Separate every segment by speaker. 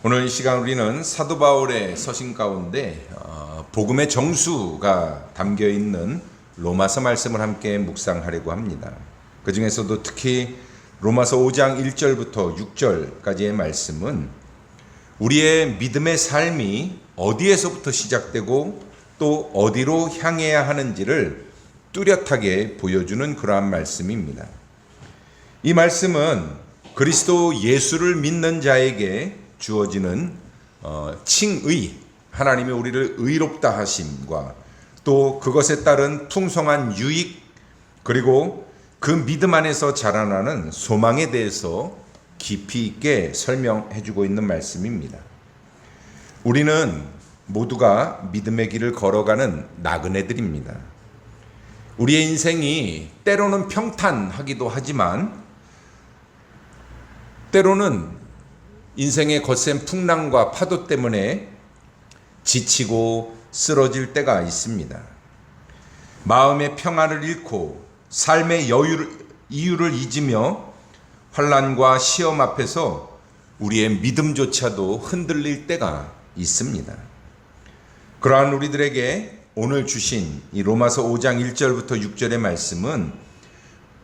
Speaker 1: 오늘 이 시간 우리는 사도 바울의 서신 가운데 복음의 정수가 담겨 있는 로마서 말씀을 함께 묵상하려고 합니다. 그 중에서도 특히 로마서 5장 1절부터 6절까지의 말씀은 우리의 믿음의 삶이 어디에서부터 시작되고 또 어디로 향해야 하는지를 뚜렷하게 보여주는 그러한 말씀입니다. 이 말씀은 그리스도 예수를 믿는 자에게 주어지는 칭의, 하나님이 우리를 의롭다 하심과 또 그것에 따른 풍성한 유익, 그리고 그 믿음 안에서 자라나는 소망에 대해서 깊이 있게 설명해 주고 있는 말씀입니다. 우리는 모두가 믿음의 길을 걸어가는 나그네들입니다. 우리의 인생이 때로는 평탄하기도 하지만 때로는 인생의 거센 풍랑과 파도 때문에 지치고 쓰러질 때가 있습니다. 마음의 평안을 잃고 삶의 이유를 잊으며 환난과 시험 앞에서 우리의 믿음조차도 흔들릴 때가 있습니다. 그러한 우리들에게 오늘 주신 이 로마서 5장 1절부터 6절의 말씀은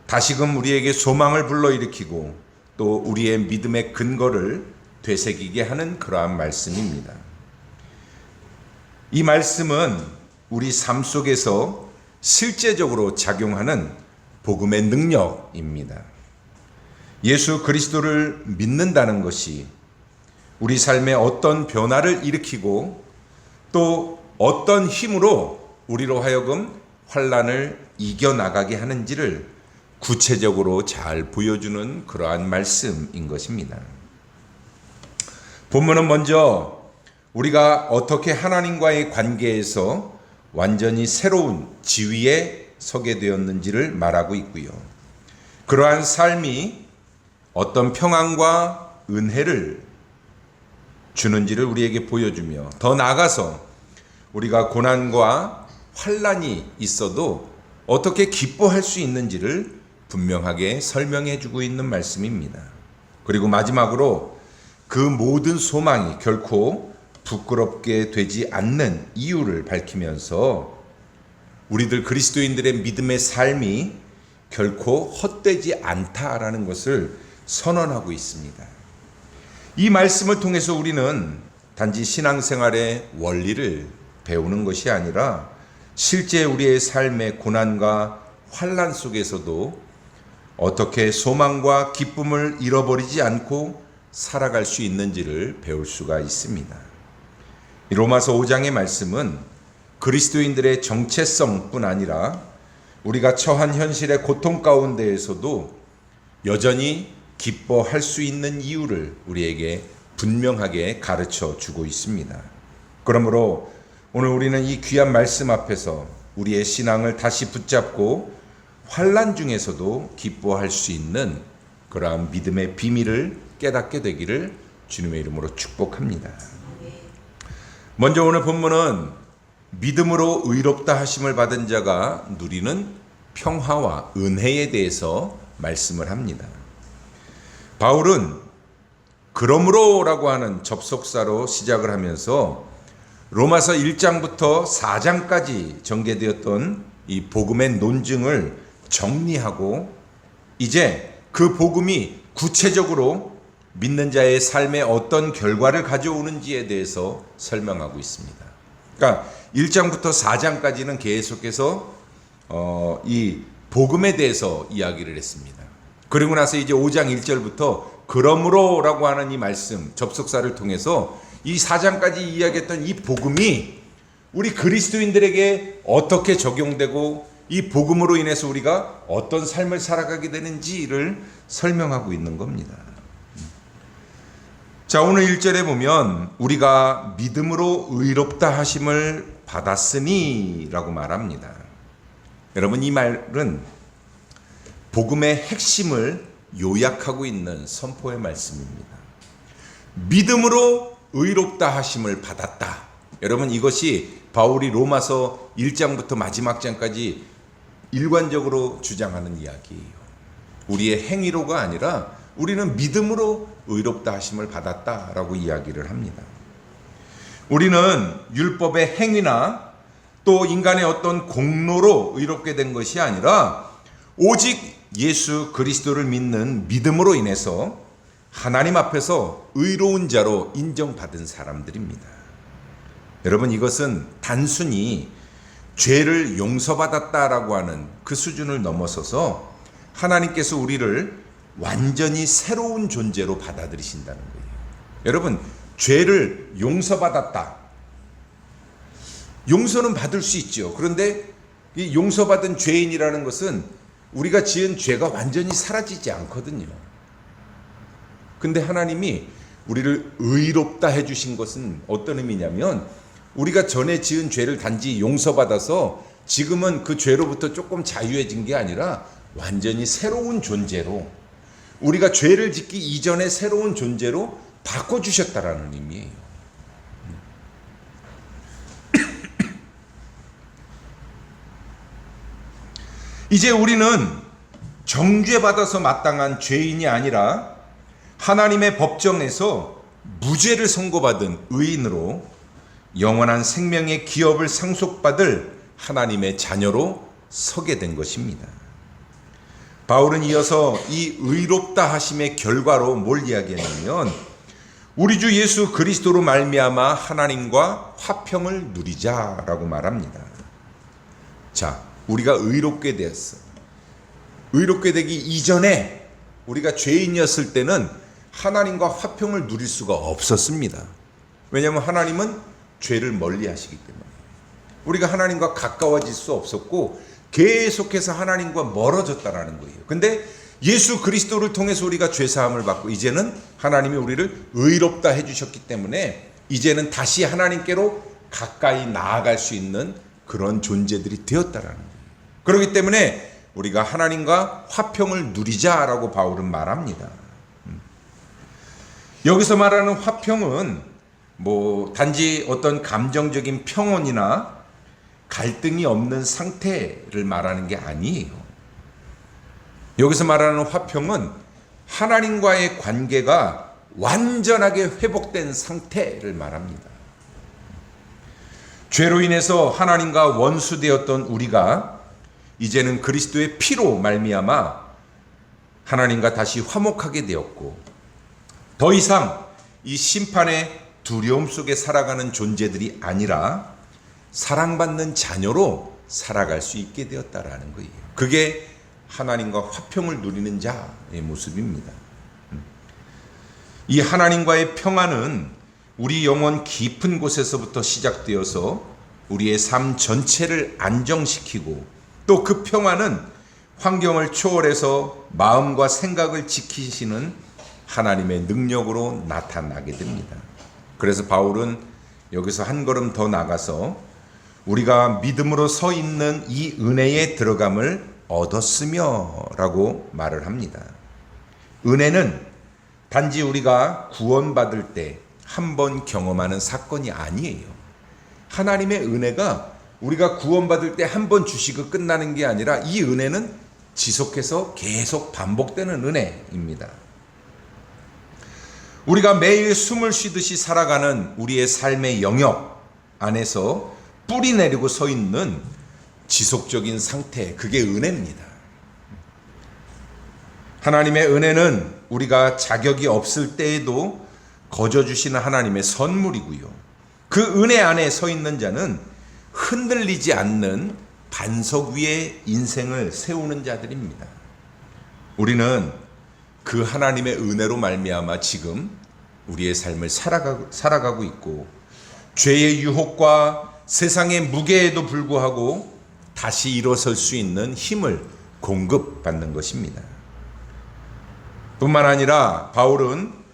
Speaker 1: 다시금 우리에게 소망을 불러일으키고 또 우리의 믿음의 근거를 되새기게 하는 그러한 말씀입니다. 이 말씀은 우리 삶 속에서 실제적으로 작용하는 복음의 능력입니다. 예수 그리스도를 믿는다는 것이 우리 삶에 어떤 변화를 일으키고 또 어떤 힘으로 우리로 하여금 환난을 이겨나가게 하는지를 구체적으로 잘 보여주는 그러한 말씀인 것입니다. 본문은 먼저 우리가 어떻게 하나님과의 관계에서 완전히 새로운 지위에 서게 되었는지를 말하고 있고요. 그러한 삶이 어떤 평안과 은혜를 주는지를 우리에게 보여주며 더 나아가서 우리가 고난과 환난이 있어도 어떻게 기뻐할 수 있는지를 분명하게 설명해 주고 있는 말씀입니다. 그리고 마지막으로 그 모든 소망이 결코 부끄럽게 되지 않는 이유를 밝히면서 우리들 그리스도인들의 믿음의 삶이 결코 헛되지 않다라는 것을 선언하고 있습니다. 이 말씀을 통해서 우리는 단지 신앙생활의 원리를 배우는 것이 아니라 실제 우리의 삶의 고난과 환난 속에서도 어떻게 소망과 기쁨을 잃어버리지 않고 살아갈 수 있는지를 배울 수가 있습니다. 로마서 5장의 말씀은 그리스도인들의 정체성뿐 아니라 우리가 처한 현실의 고통 가운데에서도 여전히 기뻐할 수 있는 이유를 우리에게 분명하게 가르쳐 주고 있습니다. 그러므로 오늘 우리는 이 귀한 말씀 앞에서 우리의 신앙을 다시 붙잡고 환난 중에서도 기뻐할 수 있는 그러한 믿음의 비밀을 깨닫게 되기를 주님의 이름으로 축복합니다. 먼저 오늘 본문은 믿음으로 의롭다 하심을 받은 자가 누리는 평화와 은혜에 대해서 말씀을 합니다. 바울은 그러므로라고 하는 접속사로 시작을 하면서 로마서 1장부터 4장까지 전개되었던 이 복음의 논증을 정리하고 이제 그 복음이 구체적으로 믿는 자의 삶에 어떤 결과를 가져오는지에 대해서 설명하고 있습니다. 그러니까 1장부터 4장까지는 계속해서 이 복음에 대해서 이야기를 했습니다. 그리고 나서 이제 5장 1절부터 그러므로라고 하는 이 말씀 접속사를 통해서 이 4장까지 이야기했던 이 복음이 우리 그리스도인들에게 어떻게 적용되고 이 복음으로 인해서 우리가 어떤 삶을 살아가게 되는지를 설명하고 있는 겁니다. 자, 오늘 1절에 보면 우리가 믿음으로 의롭다 하심을 받았으니 라고 말합니다. 여러분, 이 말은 복음의 핵심을 요약하고 있는 선포의 말씀입니다. 믿음으로 의롭다 하심을 받았다. 여러분, 이것이 바울이 로마서 1장부터 마지막 장까지 일관적으로 주장하는 이야기예요. 우리의 행위로가 아니라 우리는 믿음으로 의롭다 하심을 받았다라고 이야기를 합니다. 우리는 율법의 행위나 또 인간의 어떤 공로로 의롭게 된 것이 아니라 오직 예수 그리스도를 믿는 믿음으로 인해서 하나님 앞에서 의로운 자로 인정받은 사람들입니다. 여러분, 이것은 단순히 죄를 용서받았다라고 하는 그 수준을 넘어서서 하나님께서 우리를 완전히 새로운 존재로 받아들이신다는 거예요. 여러분, 죄를 용서받았다. 용서는 받을 수 있죠. 그런데 이 용서받은 죄인이라는 것은 우리가 지은 죄가 완전히 사라지지 않거든요. 근데 하나님이 우리를 의롭다 해주신 것은 어떤 의미냐면, 우리가 전에 지은 죄를 단지 용서받아서 지금은 그 죄로부터 조금 자유해진 게 아니라 완전히 새로운 존재로, 우리가 죄를 짓기 이전의 새로운 존재로 바꿔주셨다라는 의미예요. 이제 우리는 정죄받아서 마땅한 죄인이 아니라 하나님의 법정에서 무죄를 선고받은 의인으로 영원한 생명의 기업을 상속받을 하나님의 자녀로 서게 된 것입니다. 바울은 이어서 이 의롭다 하심의 결과로 뭘 이야기했냐면, 우리 주 예수 그리스도로 말미암아 하나님과 화평을 누리자라고 말합니다. 자, 우리가 의롭게 되었어. 의롭게 되기 이전에 우리가 죄인이었을 때는 하나님과 화평을 누릴 수가 없었습니다. 왜냐하면 하나님은 죄를 멀리 하시기 때문에 우리가 하나님과 가까워질 수 없었고 계속해서 하나님과 멀어졌다라는 거예요. 근데 예수 그리스도를 통해서 우리가 죄사함을 받고 이제는 하나님이 우리를 의롭다 해주셨기 때문에 이제는 다시 하나님께로 가까이 나아갈 수 있는 그런 존재들이 되었다라는 거예요. 그렇기 때문에 우리가 하나님과 화평을 누리자라고 바울은 말합니다. 여기서 말하는 화평은 단지 어떤 감정적인 평온이나 갈등이 없는 상태를 말하는 게 아니에요. 여기서 말하는 화평은 하나님과의 관계가 완전하게 회복된 상태를 말합니다. 죄로 인해서 하나님과 원수되었던 우리가 이제는 그리스도의 피로 말미암아 하나님과 다시 화목하게 되었고, 더 이상 이 심판의 두려움 속에 살아가는 존재들이 아니라 사랑받는 자녀로 살아갈 수 있게 되었다라는 거예요. 그게 하나님과 화평을 누리는 자의 모습입니다. 이 하나님과의 평안은 우리 영혼 깊은 곳에서부터 시작되어서 우리의 삶 전체를 안정시키고, 또 그 평안은 환경을 초월해서 마음과 생각을 지키시는 하나님의 능력으로 나타나게 됩니다. 그래서 바울은 여기서 한 걸음 더 나가서 우리가 믿음으로 서 있는 이 은혜에 들어감을 얻었으며 라고 말을 합니다. 은혜는 단지 우리가 구원받을 때 한 번 경험하는 사건이 아니에요. 하나님의 은혜가 우리가 구원받을 때 한 번 주시고 끝나는 게 아니라 이 은혜는 지속해서 계속 반복되는 은혜입니다. 우리가 매일 숨을 쉬듯이 살아가는 우리의 삶의 영역 안에서 뿌리 내리고 서 있는 지속적인 상태, 그게 은혜입니다. 하나님의 은혜는 우리가 자격이 없을 때에도 거저주시는 하나님의 선물이고요. 그 은혜 안에 서 있는 자는 흔들리지 않는 반석 위에 인생을 세우는 자들입니다. 우리는 그 하나님의 은혜로 말미암아 지금 우리의 삶을 살아가고 있고, 죄의 유혹과 세상의 무게에도 불구하고 다시 일어설 수 있는 힘을 공급받는 것입니다. 뿐만 아니라 바울은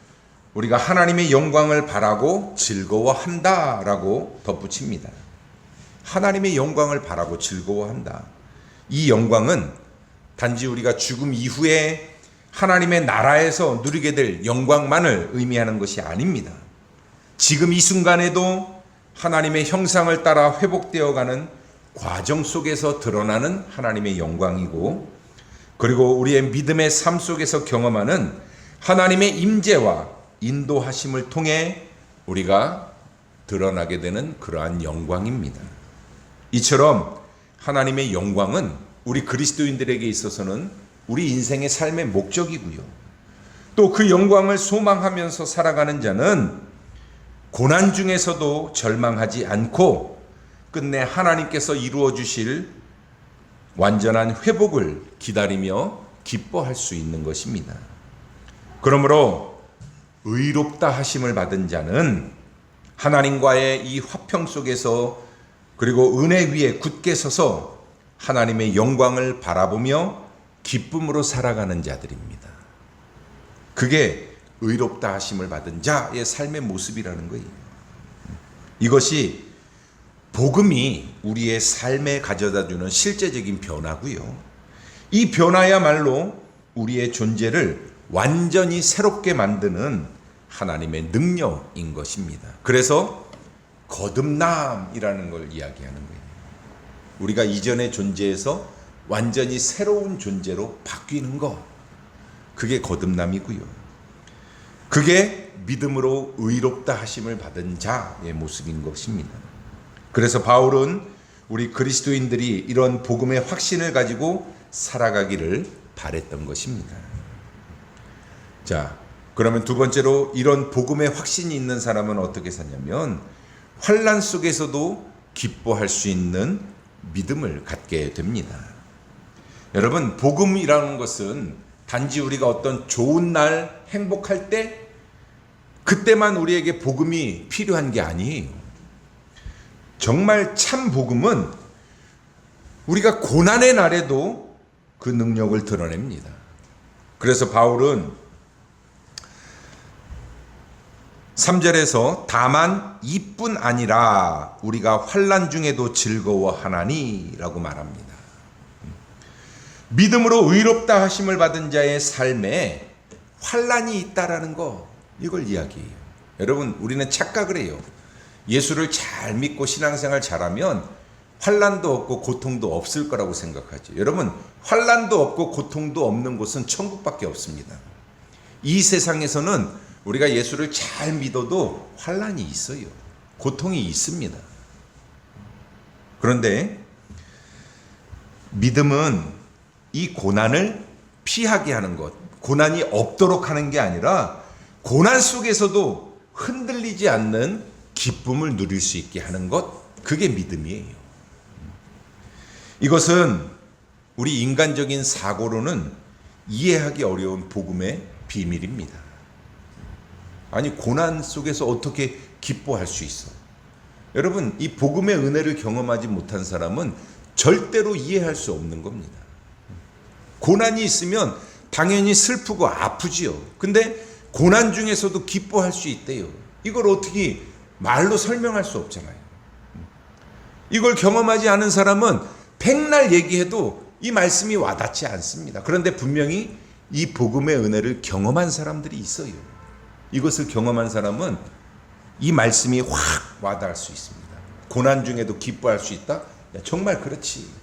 Speaker 1: 우리가 하나님의 영광을 바라고 즐거워한다라고 덧붙입니다. 하나님의 영광을 바라고 즐거워한다. 이 영광은 단지 우리가 죽음 이후에 하나님의 나라에서 누리게 될 영광만을 의미하는 것이 아닙니다. 지금 이 순간에도 하나님의 형상을 따라 회복되어가는 과정 속에서 드러나는 하나님의 영광이고, 그리고 우리의 믿음의 삶 속에서 경험하는 하나님의 임재와 인도하심을 통해 우리가 드러나게 되는 그러한 영광입니다. 이처럼 하나님의 영광은 우리 그리스도인들에게 있어서는 우리 인생의 삶의 목적이고요. 또 그 영광을 소망하면서 살아가는 자는 고난 중에서도 절망하지 않고 끝내 하나님께서 이루어 주실 완전한 회복을 기다리며 기뻐할 수 있는 것입니다. 그러므로 의롭다 하심을 받은 자는 하나님과의 이 화평 속에서 그리고 은혜 위에 굳게 서서 하나님의 영광을 바라보며 기쁨으로 살아가는 자들입니다. 그게 의롭다 하심을 받은 자의 삶의 모습이라는 거예요. 이것이 복음이 우리의 삶에 가져다주는 실제적인 변화고요. 이 변화야말로 우리의 존재를 완전히 새롭게 만드는 하나님의 능력인 것입니다. 그래서 거듭남이라는 걸 이야기하는 거예요. 우리가 이전의 존재에서 완전히 새로운 존재로 바뀌는 것, 그게 거듭남이고요. 그게 믿음으로 의롭다 하심을 받은 자의 모습인 것입니다. 그래서 바울은 우리 그리스도인들이 이런 복음의 확신을 가지고 살아가기를 바랬던 것입니다. 자, 그러면 두 번째로 이런 복음의 확신이 있는 사람은 어떻게 사냐면 환난 속에서도 기뻐할 수 있는 믿음을 갖게 됩니다. 여러분, 복음이라는 것은 단지 우리가 어떤 좋은 날 행복할 때 그때만 우리에게 복음이 필요한 게 아니에요. 정말 참 복음은 우리가 고난의 날에도 그 능력을 드러냅니다. 그래서 바울은 3절에서 다만 이뿐 아니라 우리가 환난 중에도 즐거워하나니라고 말합니다. 믿음으로 의롭다 하심을 받은 자의 삶에 환난이 있다라는 거, 이걸 이야기해요. 여러분, 우리는 착각을 해요. 예수를 잘 믿고 신앙생활 잘하면 환난도 없고 고통도 없을 거라고 생각하죠. 여러분, 환난도 없고 고통도 없는 곳은 천국밖에 없습니다. 이 세상에서는 우리가 예수를 잘 믿어도 환난이 있어요. 고통이 있습니다. 그런데 믿음은 이 고난을 피하게 하는 것, 고난이 없도록 하는 게 아니라 고난 속에서도 흔들리지 않는 기쁨을 누릴 수 있게 하는 것, 그게 믿음이에요. 이것은 우리 인간적인 사고로는 이해하기 어려운 복음의 비밀입니다. 아니, 고난 속에서 어떻게 기뻐할 수 있어? 여러분, 이 복음의 은혜를 경험하지 못한 사람은 절대로 이해할 수 없는 겁니다. 고난이 있으면 당연히 슬프고 아프지요. 근데 고난 중에서도 기뻐할 수 있대요. 이걸 어떻게 말로 설명할 수 없잖아요. 이걸 경험하지 않은 사람은 백날 얘기해도 이 말씀이 와닿지 않습니다. 그런데 분명히 이 복음의 은혜를 경험한 사람들이 있어요. 이것을 경험한 사람은 이 말씀이 확 와닿을 수 있습니다. 고난 중에도 기뻐할 수 있다? 야, 정말 그렇지.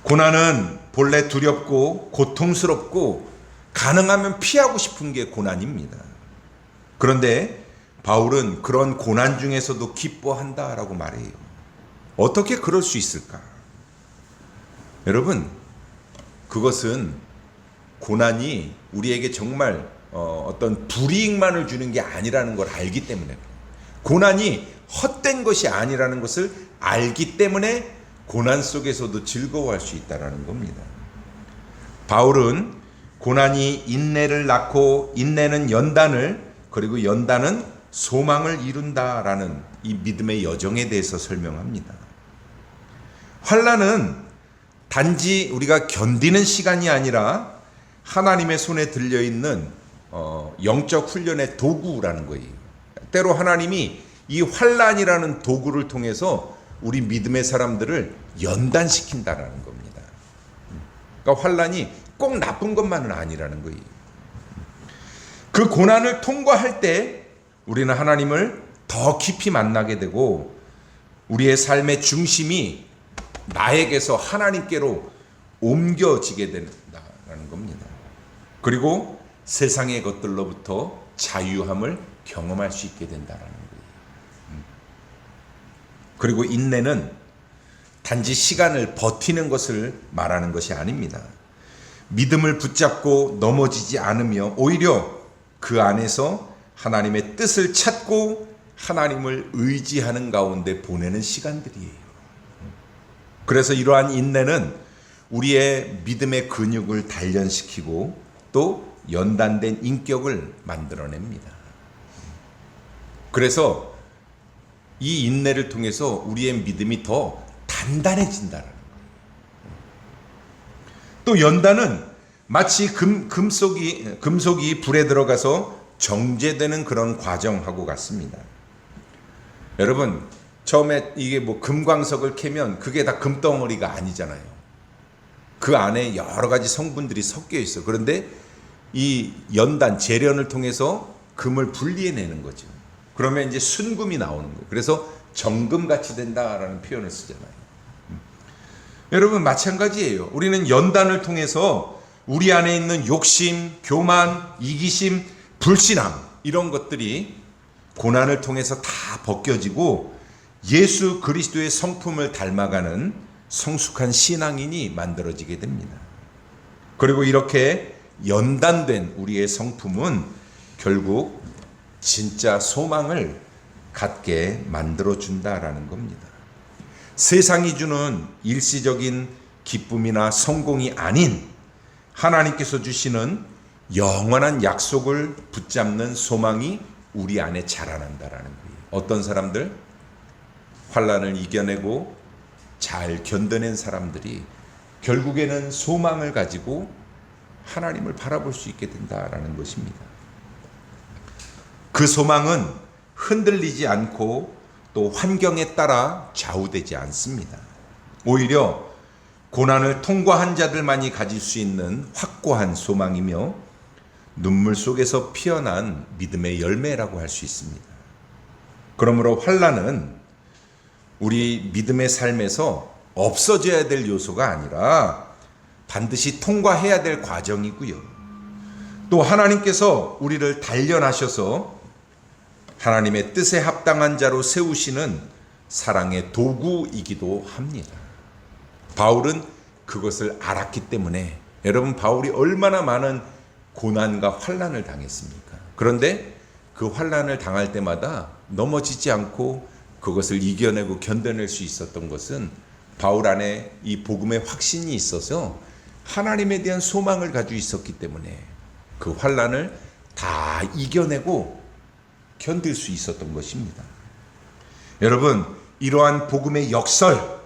Speaker 1: 고난은 본래 두렵고 고통스럽고 가능하면 피하고 싶은 게 고난입니다. 그런데 바울은 그런 고난 중에서도 기뻐한다라고 말해요. 어떻게 그럴 수 있을까? 여러분, 그것은 고난이 우리에게 정말 어떤 불이익만을 주는 게 아니라는 걸 알기 때문에, 고난이 헛된 것이 아니라는 것을 알기 때문에 고난 속에서도 즐거워할 수 있다는 겁니다. 바울은 고난이 인내를 낳고 인내는 연단을, 그리고 연단은 소망을 이룬다라는 이 믿음의 여정에 대해서 설명합니다. 환난은 단지 우리가 견디는 시간이 아니라 하나님의 손에 들려있는 영적 훈련의 도구라는 거예요. 때로 하나님이 이 환난이라는 도구를 통해서 우리 믿음의 사람들을 연단시킨다라는 겁니다. 그러니까 환난이 꼭 나쁜 것만은 아니라는 거예요. 그 고난을 통과할 때 우리는 하나님을 더 깊이 만나게 되고 우리의 삶의 중심이 나에게서 하나님께로 옮겨지게 된다는 겁니다. 그리고 세상의 것들로부터 자유함을 경험할 수 있게 된다는 거예요. 그리고 인내는 단지 시간을 버티는 것을 말하는 것이 아닙니다. 믿음을 붙잡고 넘어지지 않으며 오히려 그 안에서 하나님의 뜻을 찾고 하나님을 의지하는 가운데 보내는 시간들이에요. 그래서 이러한 인내는 우리의 믿음의 근육을 단련시키고 또 연단된 인격을 만들어냅니다. 그래서 이 인내를 통해서 우리의 믿음이 더 단단해진다는 거예요. 또 연단은 마치 금속이 불에 들어가서 정제되는 그런 과정하고 같습니다. 여러분, 처음에 이게 뭐 금광석을 캐면 그게 다 금덩어리가 아니잖아요. 그 안에 여러 가지 성분들이 섞여 있어. 그런데 이 연단, 재련을 통해서 금을 분리해내는 거죠. 그러면 이제 순금이 나오는 거예요. 그래서 정금같이 된다라는 표현을 쓰잖아요. 여러분, 마찬가지예요. 우리는 연단을 통해서 우리 안에 있는 욕심, 교만, 이기심, 불신앙 이런 것들이 고난을 통해서 다 벗겨지고 예수 그리스도의 성품을 닮아가는 성숙한 신앙인이 만들어지게 됩니다. 그리고 이렇게 연단된 우리의 성품은 결국 진짜 소망을 갖게 만들어준다라는 겁니다. 세상이 주는 일시적인 기쁨이나 성공이 아닌 하나님께서 주시는 영원한 약속을 붙잡는 소망이 우리 안에 자라난다라는 거예요. 어떤 사람들? 환난을 이겨내고 잘 견뎌낸 사람들이 결국에는 소망을 가지고 하나님을 바라볼 수 있게 된다라는 것입니다. 그 소망은 흔들리지 않고 또 환경에 따라 좌우되지 않습니다. 오히려 고난을 통과한 자들만이 가질 수 있는 확고한 소망이며 눈물 속에서 피어난 믿음의 열매라고 할 수 있습니다. 그러므로 환난은 우리 믿음의 삶에서 없어져야 될 요소가 아니라 반드시 통과해야 될 과정이고요. 또 하나님께서 우리를 단련하셔서 하나님의 뜻에 합당한 자로 세우시는 사랑의 도구이기도 합니다. 바울은 그것을 알았기 때문에 여러분, 바울이 얼마나 많은 고난과 환난을 당했습니까? 그런데 그 환난을 당할 때마다 넘어지지 않고 그것을 이겨내고 견뎌낼 수 있었던 것은 바울 안에 이 복음의 확신이 있어서 하나님에 대한 소망을 가지고 있었기 때문에 그 환난을 다 이겨내고 견딜 수 있었던 것입니다. 여러분, 이러한 복음의 역설,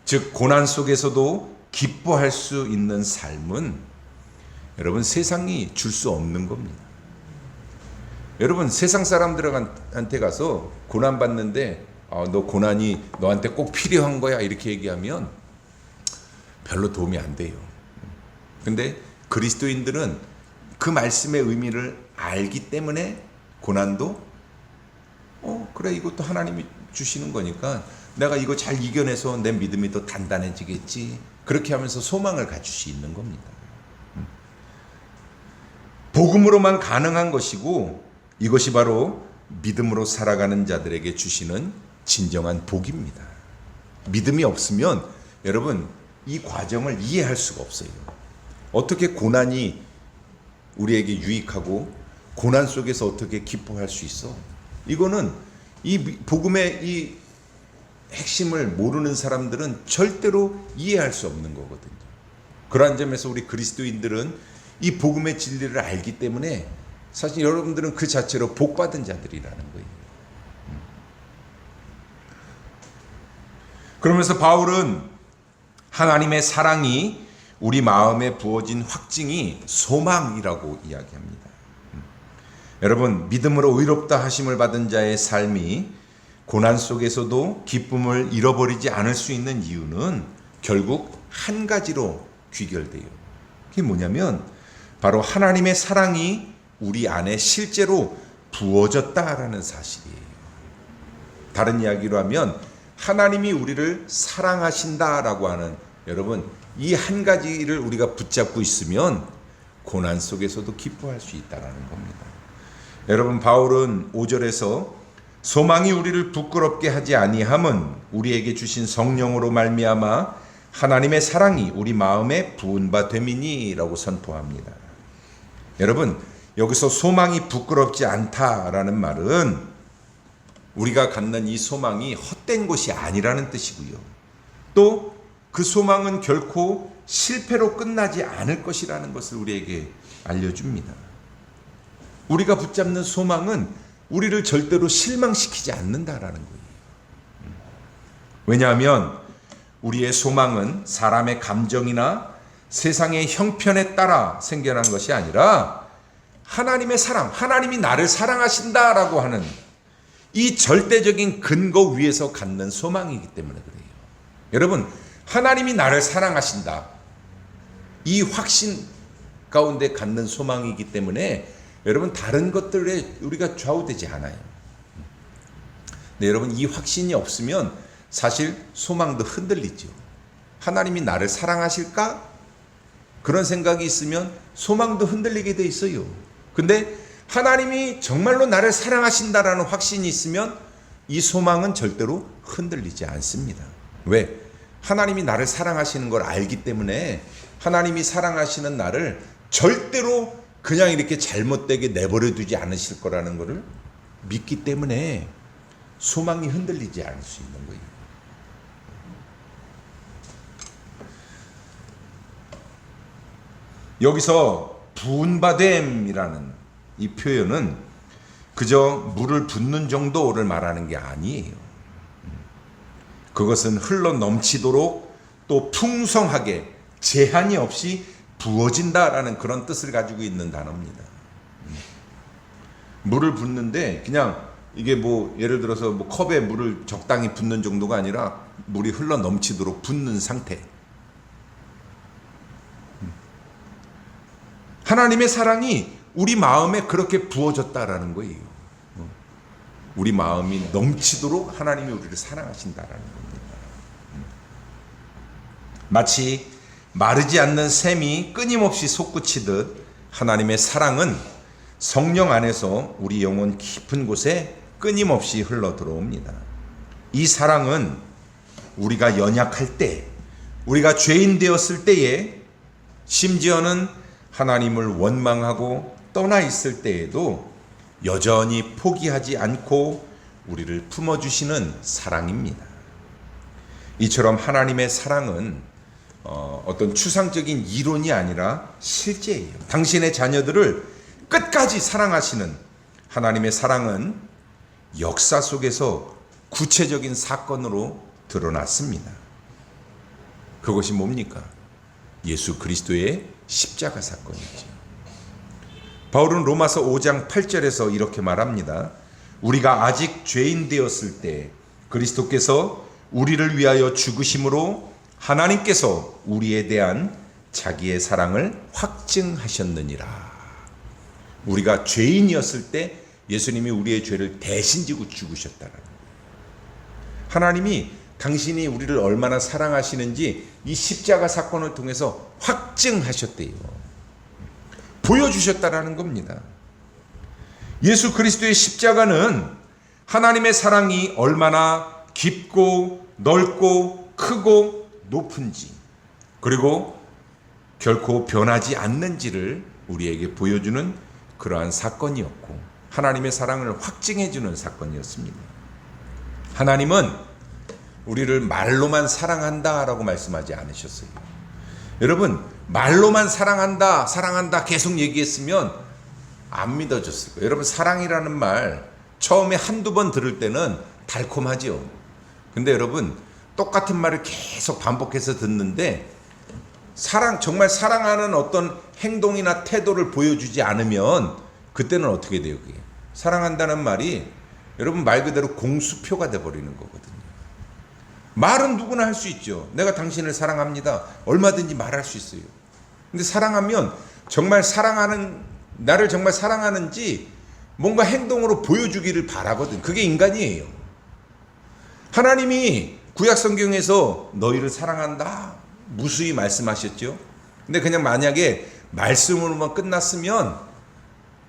Speaker 1: 즉 고난 속에서도 기뻐할 수 있는 삶은 여러분 세상이 줄 수 없는 겁니다. 여러분, 세상 사람들한테 가서 고난 받는데 너 고난이 너한테 꼭 필요한 거야 이렇게 얘기하면 별로 도움이 안 돼요. 근데 그리스도인들은 그 말씀의 의미를 알기 때문에 고난도 그래, 이것도 하나님이 주시는 거니까 내가 이거 잘 이겨내서 내 믿음이 더 단단해지겠지, 그렇게 하면서 소망을 가질 수 있는 겁니다. 복음으로만 가능한 것이고 이것이 바로 믿음으로 살아가는 자들에게 주시는 진정한 복입니다. 믿음이 없으면 여러분 이 과정을 이해할 수가 없어요. 어떻게 고난이 우리에게 유익하고 고난 속에서 어떻게 기뻐할 수 있어? 이거는 이 복음의 이 핵심을 모르는 사람들은 절대로 이해할 수 없는 거거든요. 그러한 점에서 우리 그리스도인들은 이 복음의 진리를 알기 때문에 사실 여러분들은 그 자체로 복받은 자들이라는 거예요. 그러면서 바울은 하나님의 사랑이 우리 마음에 부어진 확증이 소망이라고 이야기합니다. 여러분, 믿음으로 의롭다 하심을 받은 자의 삶이 고난 속에서도 기쁨을 잃어버리지 않을 수 있는 이유는 결국 한 가지로 귀결돼요. 그게 뭐냐면 바로 하나님의 사랑이 우리 안에 실제로 부어졌다라는 사실이에요. 다른 이야기로 하면 하나님이 우리를 사랑하신다라고 하는 여러분, 이 한 가지를 우리가 붙잡고 있으면 고난 속에서도 기뻐할 수 있다는 겁니다. 여러분, 바울은 5절에서 소망이 우리를 부끄럽게 하지 아니함은 우리에게 주신 성령으로 말미암아 하나님의 사랑이 우리 마음에 부은 바 됨이니라고 선포합니다. 여러분, 여기서 소망이 부끄럽지 않다라는 말은 우리가 갖는 이 소망이 헛된 것이 아니라는 뜻이고요. 또 그 소망은 결코 실패로 끝나지 않을 것이라는 것을 우리에게 알려줍니다. 우리가 붙잡는 소망은 우리를 절대로 실망시키지 않는다라는 거예요. 왜냐하면 우리의 소망은 사람의 감정이나 세상의 형편에 따라 생겨난 것이 아니라 하나님의 사랑, 하나님이 나를 사랑하신다라고 하는 이 절대적인 근거 위에서 갖는 소망이기 때문에 그래요. 여러분, 하나님이 나를 사랑하신다. 이 확신 가운데 갖는 소망이기 때문에 여러분, 다른 것들에 우리가 좌우되지 않아요. 근데 여러분, 이 확신이 없으면 사실 소망도 흔들리죠. 하나님이 나를 사랑하실까? 그런 생각이 있으면 소망도 흔들리게 돼 있어요. 근데 하나님이 정말로 나를 사랑하신다라는 확신이 있으면 이 소망은 절대로 흔들리지 않습니다. 왜? 하나님이 나를 사랑하시는 걸 알기 때문에 하나님이 사랑하시는 나를 절대로 그냥 이렇게 잘못되게 내버려 두지 않으실 거라는 것을 믿기 때문에 소망이 흔들리지 않을 수 있는 거예요. 여기서 부은 바 됨이라는 이 표현은 그저 물을 붓는 정도를 말하는 게 아니에요. 그것은 흘러 넘치도록 또 풍성하게 제한이 없이 부어진다라는 그런 뜻을 가지고 있는 단어입니다. 물을 붓는데 그냥 이게 뭐 예를 들어서 뭐 컵에 물을 적당히 붓는 정도가 아니라 물이 흘러 넘치도록 붓는 상태. 하나님의 사랑이 우리 마음에 그렇게 부어졌다라는 거예요. 우리 마음이 넘치도록 하나님이 우리를 사랑하신다라는 겁니다. 마치 마르지 않는 샘이 끊임없이 솟구치듯 하나님의 사랑은 성령 안에서 우리 영혼 깊은 곳에 끊임없이 흘러 들어옵니다. 이 사랑은 우리가 연약할 때, 우리가 죄인 되었을 때에, 심지어는 하나님을 원망하고 떠나 있을 때에도 여전히 포기하지 않고 우리를 품어주시는 사랑입니다. 이처럼 하나님의 사랑은 어떤 추상적인 이론이 아니라 실제예요. 당신의 자녀들을 끝까지 사랑하시는 하나님의 사랑은 역사 속에서 구체적인 사건으로 드러났습니다. 그것이 뭡니까? 예수 그리스도의 십자가 사건이죠. 바울은 로마서 5장 8절에서 이렇게 말합니다. 우리가 아직 죄인 되었을 때 그리스도께서 우리를 위하여 죽으심으로 하나님께서 우리에 대한 자기의 사랑을 확증하셨느니라. 우리가 죄인이었을 때 예수님이 우리의 죄를 대신 지고 죽으셨다는 거예요. 하나님이 당신이 우리를 얼마나 사랑하시는지 이 십자가 사건을 통해서 확증하셨대요. 보여주셨다라는 겁니다. 예수 그리스도의 십자가는 하나님의 사랑이 얼마나 깊고 넓고 크고 높은지, 그리고 결코 변하지 않는지를 우리에게 보여주는 그러한 사건이었고, 하나님의 사랑을 확증해주는 사건이었습니다. 하나님은 우리를 말로만 사랑한다라고 말씀하지 않으셨어요. 여러분, 말로만 사랑한다, 사랑한다 계속 얘기했으면 안 믿어졌을 거예요. 여러분, 사랑이라는 말 처음에 한두 번 들을 때는 달콤하죠. 근데 여러분, 똑같은 말을 계속 반복해서 듣는데 정말 사랑하는 어떤 행동이나 태도를 보여주지 않으면 그때는 어떻게 돼요? 그게 사랑한다는 말이 여러분 말 그대로 공수표가 돼버리는 거거든요. 말은 누구나 할 수 있죠. 내가 당신을 사랑합니다. 얼마든지 말할 수 있어요. 근데 사랑하면 정말 나를 정말 사랑하는지 뭔가 행동으로 보여주기를 바라거든. 그게 인간이에요. 하나님이 구약 성경에서 너희를 사랑한다 무수히 말씀하셨죠. 근데 그냥 만약에 말씀으로만 끝났으면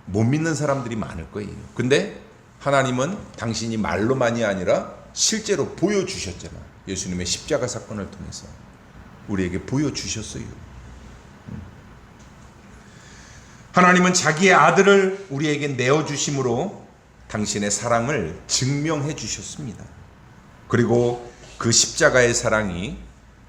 Speaker 1: 못 믿는 사람들이 많을 거예요. 근데 하나님은 당신이 말로만이 아니라 실제로 보여주셨잖아. 예수님의 십자가 사건을 통해서 우리에게 보여주셨어요. 하나님은 자기의 아들을 우리에게 내어주심으로 당신의 사랑을 증명해 주셨습니다. 그리고 그 십자가의 사랑이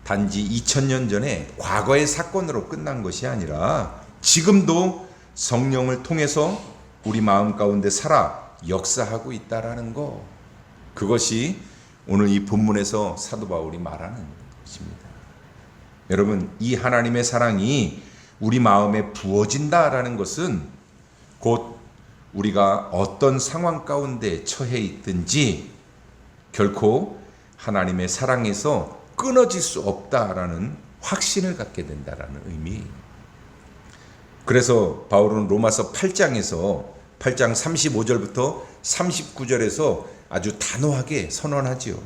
Speaker 1: 단지 2000년 전에 과거의 사건으로 끝난 것이 아니라 지금도 성령을 통해서 우리 마음 가운데 살아 역사하고 있다라는 거, 그것이 오늘 이 본문에서 사도 바울이 말하는 것입니다. 여러분, 이 하나님의 사랑이 우리 마음에 부어진다라는 것은 곧 우리가 어떤 상황 가운데 처해 있든지 결코 하나님의 사랑에서 끊어질 수 없다라는 확신을 갖게 된다라는 의미. 그래서 바울은 로마서 8장에서 8장 35절부터 39절에서 아주 단호하게 선언하지요.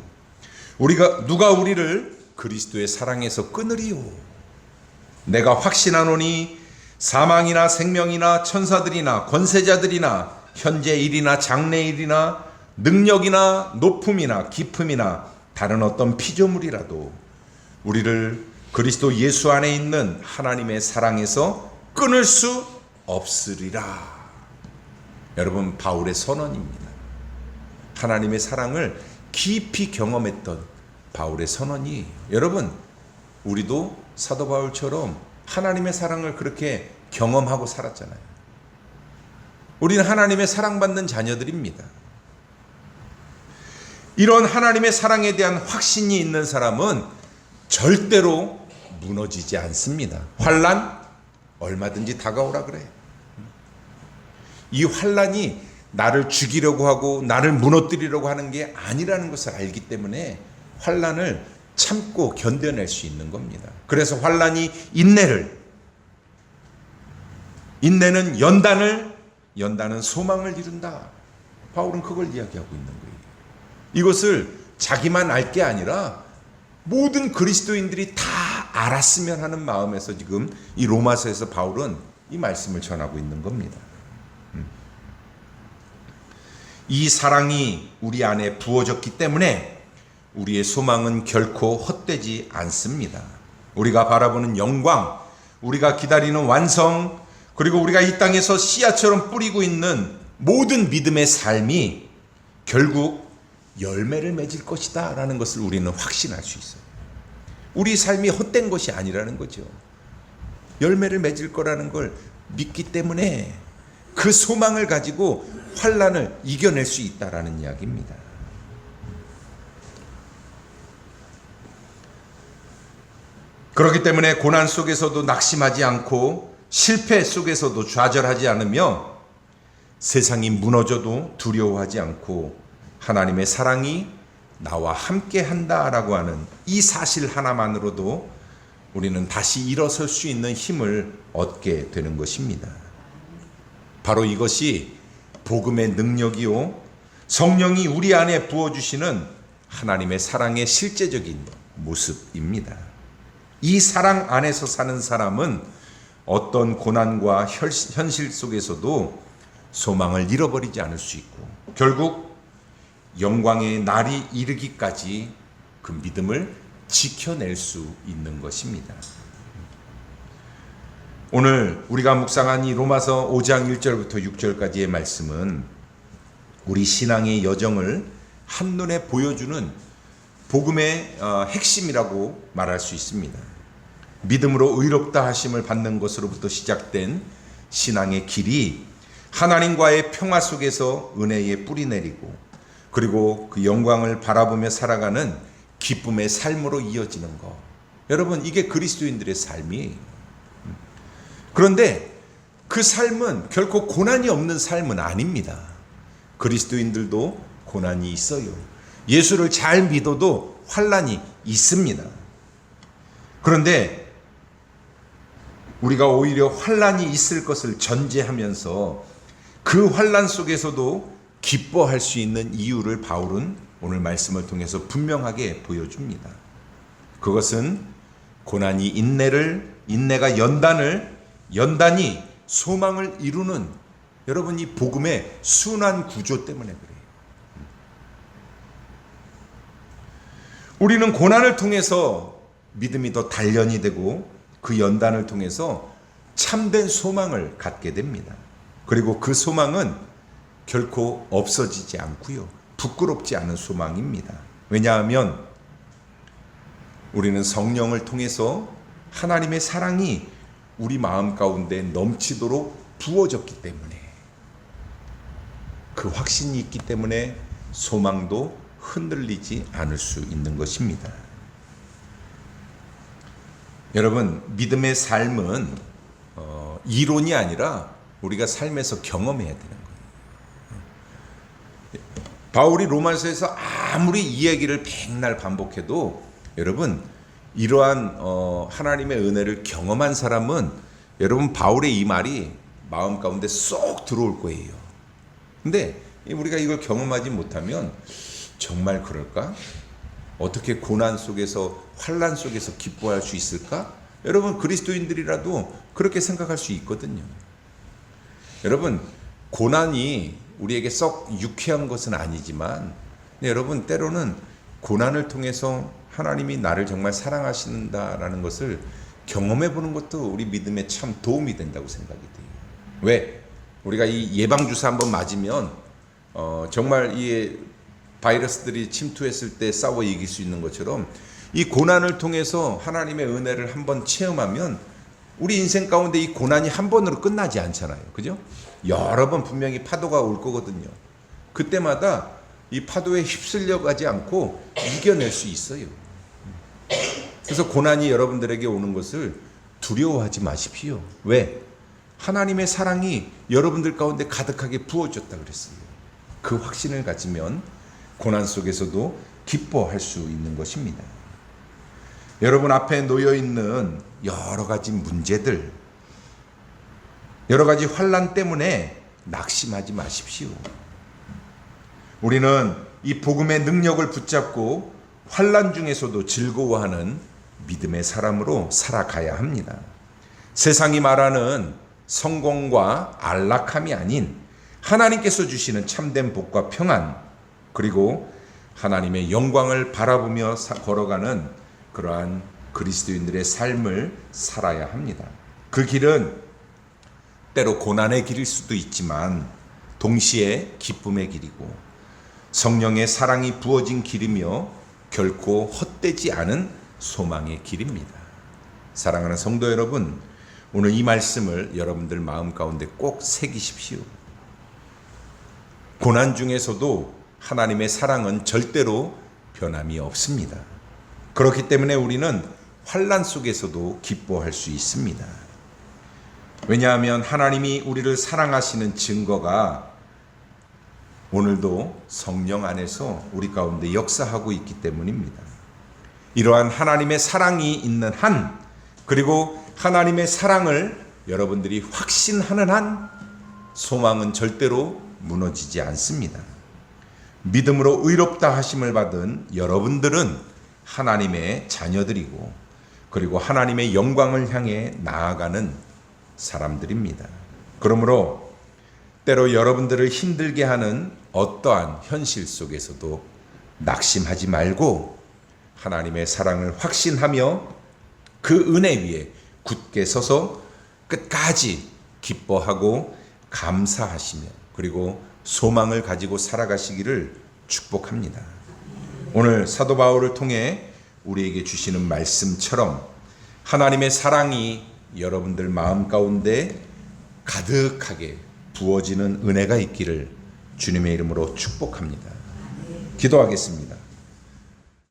Speaker 1: 누가 우리를 그리스도의 사랑에서 끊으리요? 내가 확신하노니 사망이나 생명이나 천사들이나 권세자들이나 현재 일이나 장래 일이나 능력이나 높음이나 깊음이나 다른 어떤 피조물이라도 우리를 그리스도 예수 안에 있는 하나님의 사랑에서 끊을 수 없으리라. 여러분, 바울의 선언입니다. 하나님의 사랑을 깊이 경험했던 바울의 선언이, 여러분, 우리도 사도 바울처럼 하나님의 사랑을 그렇게 경험하고 살았잖아요. 우리는 하나님의 사랑받는 자녀들입니다. 이런 하나님의 사랑에 대한 확신이 있는 사람은 절대로 무너지지 않습니다. 환난 얼마든지 다가오라 그래. 이 환난이 나를 죽이려고 하고 나를 무너뜨리려고 하는 게 아니라는 것을 알기 때문에 환난을 참고 견뎌낼 수 있는 겁니다. 그래서 환난이 인내는 연단은 소망을 이룬다. 바울은 그걸 이야기하고 있는 거예요. 이것을 자기만 알 게 아니라 모든 그리스도인들이 다 알았으면 하는 마음에서 지금 이 로마서에서 바울은 이 말씀을 전하고 있는 겁니다. 이 사랑이 우리 안에 부어졌기 때문에 우리의 소망은 결코 헛되지 않습니다. 우리가 바라보는 영광, 우리가 기다리는 완성, 그리고 우리가 이 땅에서 씨앗처럼 뿌리고 있는 모든 믿음의 삶이 결국 열매를 맺을 것이다 라는 것을 우리는 확신할 수 있어요. 우리 삶이 헛된 것이 아니라는 거죠. 열매를 맺을 거라는 걸 믿기 때문에 그 소망을 가지고 환난을 이겨낼 수 있다라는 이야기입니다. 그렇기 때문에 고난 속에서도 낙심하지 않고 실패 속에서도 좌절하지 않으며 세상이 무너져도 두려워하지 않고 하나님의 사랑이 나와 함께 한다라고 하는 이 사실 하나만으로도 우리는 다시 일어설 수 있는 힘을 얻게 되는 것입니다. 바로 이것이 복음의 능력이요, 성령이 우리 안에 부어주시는 하나님의 사랑의 실제적인 모습입니다. 이 사랑 안에서 사는 사람은 어떤 고난과 현실 속에서도 소망을 잃어버리지 않을 수 있고 결국 영광의 날이 이르기까지 그 믿음을 지켜낼 수 있는 것입니다. 오늘 우리가 묵상한 이 로마서 5장 1절부터 6절까지의 말씀은 우리 신앙의 여정을 한눈에 보여주는 복음의 핵심이라고 말할 수 있습니다. 믿음으로 의롭다 하심을 받는 것으로부터 시작된 신앙의 길이 하나님과의 평화 속에서 은혜의 뿌리 내리고 그리고 그 영광을 바라보며 살아가는 기쁨의 삶으로 이어지는 것. 여러분, 이게 그리스도인들의 삶이에요. 그런데 그 삶은 결코 고난이 없는 삶은 아닙니다. 그리스도인들도 고난이 있어요. 예수를 잘 믿어도 환난이 있습니다. 그런데 우리가 오히려 환난이 있을 것을 전제하면서 그 환난 속에서도 기뻐할 수 있는 이유를 바울은 오늘 말씀을 통해서 분명하게 보여줍니다. 그것은 고난이 인내가 연단이 소망을 이루는, 여러분, 이 복음의 순환 구조 때문에 그래요. 우리는 고난을 통해서 믿음이 더 단련이 되고 그 연단을 통해서 참된 소망을 갖게 됩니다. 그리고 그 소망은 결코 없어지지 않고요, 부끄럽지 않은 소망입니다. 왜냐하면 우리는 성령을 통해서 하나님의 사랑이 우리 마음 가운데 넘치도록 부어졌기 때문에, 그 확신이 있기 때문에 소망도 흔들리지 않을 수 있는 것입니다. 여러분, 믿음의 삶은 이론이 아니라 우리가 삶에서 경험해야 되는 거예요. 바울이 로마서에서 아무리 이 얘기를 백날 반복해도, 여러분, 이러한 하나님의 은혜를 경험한 사람은, 여러분, 바울의 이 말이 마음 가운데 쏙 들어올 거예요. 근데 우리가 이걸 경험하지 못하면 정말 그럴까? 어떻게 고난 속에서, 환난 속에서 기뻐할 수 있을까? 여러분, 그리스도인들이라도 그렇게 생각할 수 있거든요. 여러분, 고난이 우리에게 썩 유쾌한 것은 아니지만, 여러분, 때로는 고난을 통해서 하나님이 나를 정말 사랑하신다라는 것을 경험해 보는 것도 우리 믿음에 참 도움이 된다고 생각이 돼요. 왜? 우리가 이 예방주사 한번 맞으면 정말 이 바이러스들이 침투했을 때 싸워 이길 수 있는 것처럼, 이 고난을 통해서 하나님의 은혜를 한번 체험하면 우리 인생 가운데 이 고난이 한 번으로 끝나지 않잖아요. 그죠? 여러 번 분명히 파도가 올 거거든요. 그때마다 이 파도에 휩쓸려 가지 않고 이겨낼 수 있어요. 그래서 고난이 여러분들에게 오는 것을 두려워하지 마십시오. 왜? 하나님의 사랑이 여러분들 가운데 가득하게 부어졌다 그랬어요. 그 확신을 가지면 고난 속에서도 기뻐할 수 있는 것입니다. 여러분 앞에 놓여 있는 여러 가지 문제들, 여러 가지 환난 때문에 낙심하지 마십시오. 우리는 이 복음의 능력을 붙잡고 환난 중에서도 즐거워하는 믿음의 사람으로 살아가야 합니다. 세상이 말하는 성공과 안락함이 아닌 하나님께서 주시는 참된 복과 평안, 그리고 하나님의 영광을 바라보며 걸어가는 그러한 그리스도인들의 삶을 살아야 합니다. 그 길은 때로 고난의 길일 수도 있지만 동시에 기쁨의 길이고 성령의 사랑이 부어진 길이며 결코 헛되지 않은 소망의 길입니다. 사랑하는 성도 여러분, 오늘 이 말씀을 여러분들 마음 가운데 꼭 새기십시오. 고난 중에서도 하나님의 사랑은 절대로 변함이 없습니다. 그렇기 때문에 우리는 환난 속에서도 기뻐할 수 있습니다. 왜냐하면 하나님이 우리를 사랑하시는 증거가 오늘도 성령 안에서 우리 가운데 역사하고 있기 때문입니다. 이러한 하나님의 사랑이 있는 한, 그리고 하나님의 사랑을 여러분들이 확신하는 한, 소망은 절대로 무너지지 않습니다. 믿음으로 의롭다 하심을 받은 여러분들은 하나님의 자녀들이고, 그리고 하나님의 영광을 향해 나아가는 사람들입니다. 그러므로 때로 여러분들을 힘들게 하는 어떠한 현실 속에서도 낙심하지 말고 하나님의 사랑을 확신하며 그 은혜 위에 굳게 서서 끝까지 기뻐하고 감사하시며, 그리고 소망을 가지고 살아가시기를 축복합니다. 오늘 사도 바울을 통해 우리에게 주시는 말씀처럼 하나님의 사랑이 여러분들 마음 가운데 가득하게 부어지는 은혜가 있기를 주님의 이름으로 축복합니다. 기도하겠습니다.